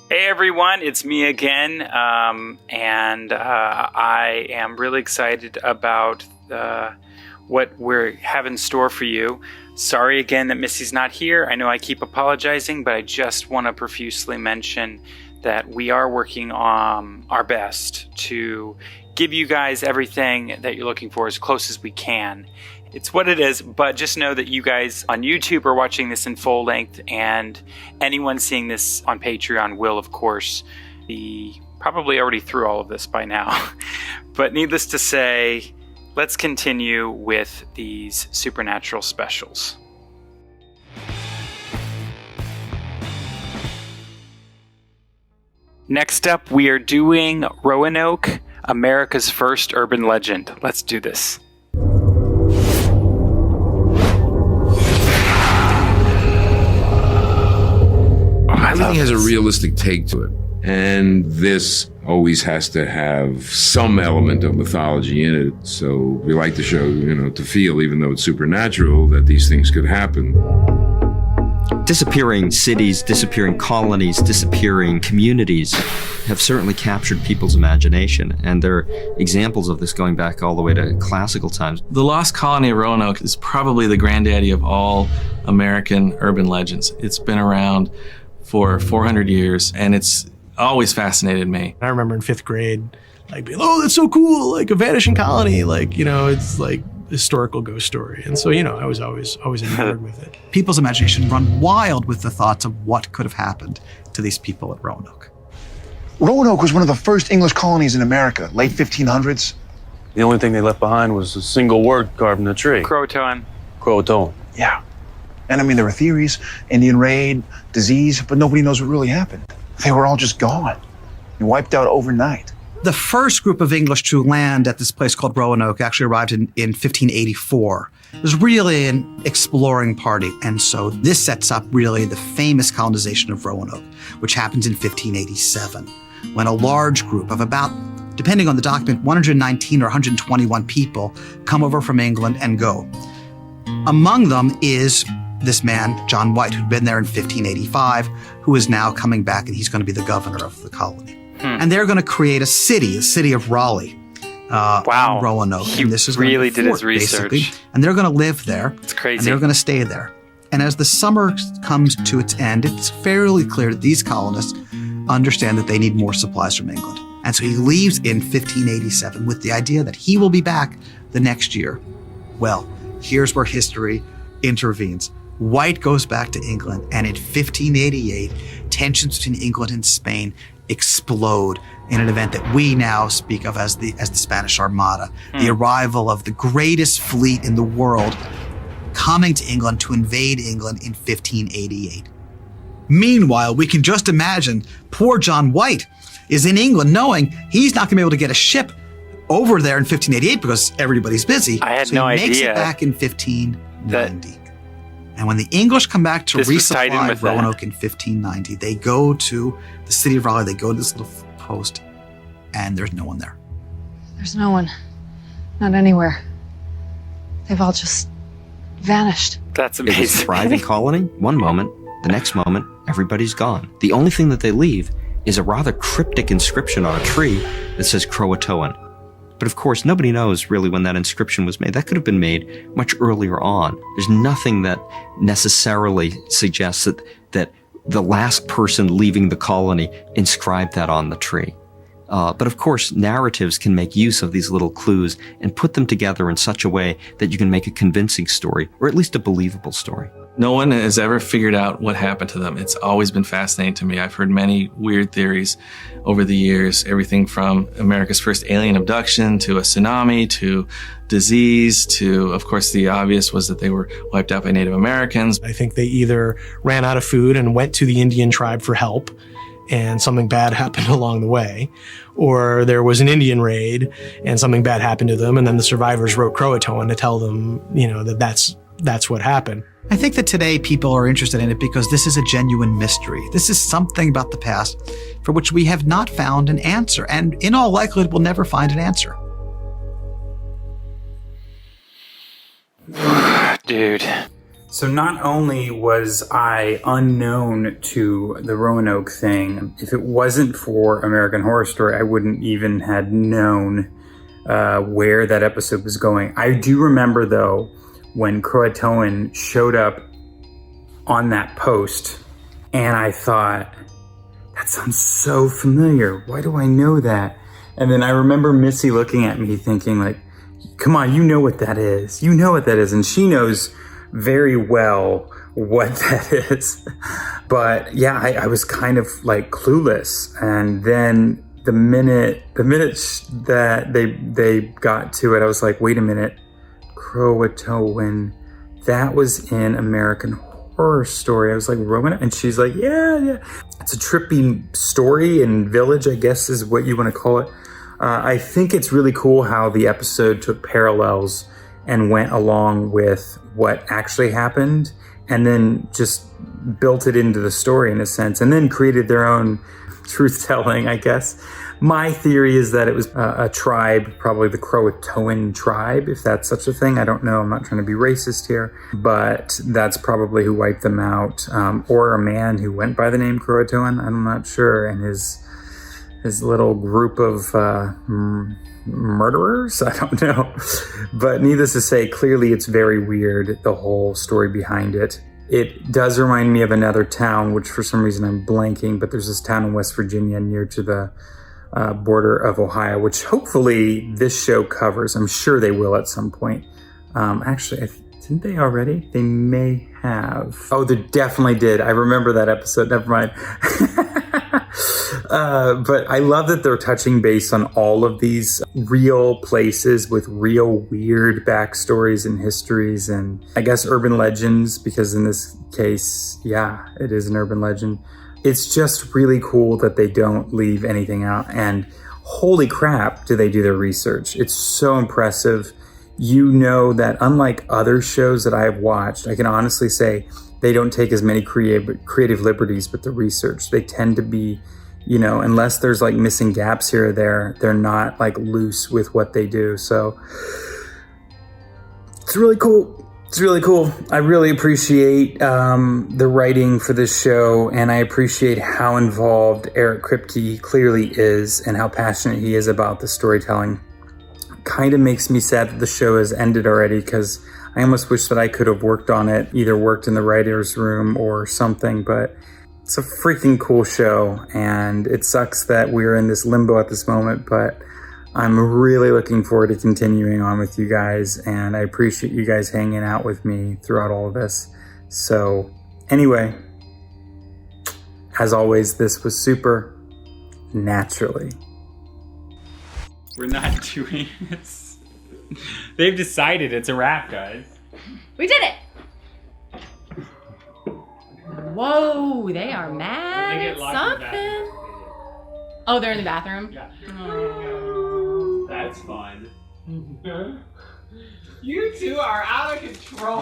Hey everyone, it's me again, and I am really excited about what we have in store for you. Sorry again that Missy's not here. I know I keep apologizing, but I just want to profusely mention that we are working on our best to give you guys everything that you're looking for as close as we can. It's what it is, but just know that you guys on YouTube are watching this in full length, and anyone seeing this on Patreon will, of course, be probably already through all of this by now. But needless to say, let's continue with these supernatural specials. Next up, we are doing Roanoke, America's first urban legend. Let's do this. Everything has a realistic take to it. And this always has to have some element of mythology in it. So we like to show, to feel, even though it's supernatural, that these things could happen. Disappearing cities, disappearing colonies, disappearing communities have certainly captured people's imagination. And there are examples of this going back all the way to classical times. The lost colony of Roanoke is probably the granddaddy of all American urban legends. It's been around for 400 years, and it's always fascinated me. I remember in 5th grade, being, oh, that's so cool, a vanishing colony, it's like historical ghost story. And so, I was always enamored with it. People's imagination run wild with the thoughts of what could have happened to these people at Roanoke. Roanoke was one of the first English colonies in America, late 1500s. The only thing they left behind was a single word carved in the tree. Croatoan. Croatoan. Yeah. And there were theories, Indian raid, disease, but nobody knows what really happened. They were all just gone and wiped out overnight. The first group of English to land at this place called Roanoke actually arrived in 1584. It was really an exploring party, and so this sets up really the famous colonization of Roanoke, which happens in 1587, when a large group of about, depending on the document, 119 or 121 people come over from England and go. Among them is this man, John White, who'd been there in 1585, who is now coming back, and he's going to be the governor of the colony. And they're going to create a city of Raleigh. Wow. Roanoke. He and this is really did his research. Basically. And they're going to live there. It's crazy. And they're going to stay there. And as the summer comes to its end, it's fairly clear that these colonists understand that they need more supplies from England. And so he leaves in 1587 with the idea that he will be back the next year. Well, here's where history intervenes. White goes back to England, and in 1588, tensions between England and Spain explode in an event that we now speak of as the Spanish Armada, the arrival of the greatest fleet in the world coming to England to invade England in 1588. Meanwhile, we can just imagine poor John White is in England knowing he's not going to be able to get a ship over there in 1588 because everybody's busy. I had so no he makes idea it back in 1590. And when the English come back to resupply Roanoke in 1590, they go to the city of Raleigh, they go to this little post, and there's no one there. There's no one. Not anywhere. They've all just vanished. That's It was a amazing. thriving colony. One moment, the next moment, everybody's gone. The only thing that they leave is a rather cryptic inscription on a tree that says Croatoan. But of course, nobody knows really when that inscription was made. That could have been made much earlier on. There's nothing that necessarily suggests that the last person leaving the colony inscribed that on the tree. But of course, narratives can make use of these little clues and put them together in such a way that you can make a convincing story, or at least a believable story. No one has ever figured out what happened to them. It's always been fascinating to me. I've heard many weird theories over the years, everything from America's first alien abduction to a tsunami to disease to, of course, the obvious was that they were wiped out by Native Americans. I think they either ran out of food and went to the Indian tribe for help, and something bad happened along the way, or there was an Indian raid and something bad happened to them, and then the survivors wrote Croatoan to tell them, that's what happened. I think that today people are interested in it because this is a genuine mystery. This is something about the past for which we have not found an answer, and in all likelihood, we'll never find an answer. Dude. So not only was I unknown to the Roanoke thing, if it wasn't for American Horror Story, I wouldn't even had known where that episode was going. I do remember though, when Croatoan showed up on that post, and I thought, that sounds so familiar. Why do I know that? And then I remember Missy looking at me thinking like, come on, you know what that is. You know what that is. And she knows very well what that is. But yeah, I was kind of like clueless. And then the minute that they got to it, I was like, wait a minute, Croatoan, that was in American Horror Story. I was like, Roanoke? And she's like, yeah. It's a trippy story and village, I guess is what you want to call it. I think it's really cool how the episode took parallels and went along with what actually happened and then just built it into the story in a sense and then created their own truth telling, I guess. My theory is that it was a tribe, probably the Croatoan tribe, if that's such a thing. I don't know. I'm not trying to be racist here, but that's probably who wiped them out, or a man who went by the name Croatoan. I'm not sure. And his little group of murderers? I don't know. But needless to say, clearly it's very weird, the whole story behind it. It does remind me of another town, which for some reason I'm blanking, but there's this town in West Virginia near to the border of Ohio, which hopefully this show covers. I'm sure they will at some point. Actually, didn't they already? They may have. Oh, they definitely did. I remember that episode. Never mind. But I love that they're touching base on all of these real places with real weird backstories and histories and I guess urban legends, because in this case, yeah, it is an urban legend. It's just really cool that they don't leave anything out, and holy crap, do they do their research. It's so impressive. You know that unlike other shows that I have watched, I can honestly say they don't take as many creative liberties with the research. They tend to be, you know, unless there's like missing gaps here or there, they're not like loose with what they do. So it's really cool. It's really cool. I really appreciate the writing for this show, and I appreciate how involved Eric Kripke clearly is and how passionate he is about the storytelling. Kind of makes me sad that the show has ended already, because I almost wish that I could have worked on it, either worked in the writer's room or something, but it's a freaking cool show, and it sucks that we're in this limbo at this moment, but I'm really looking forward to continuing on with you guys, and I appreciate you guys hanging out with me throughout all of this. So anyway, as always, this was super naturally. We're not doing this. They've decided it's a wrap, guys. We did it! Whoa, they are mad at something. Oh, they're in the bathroom? Yeah. Oh. That's fun. You two are out of control.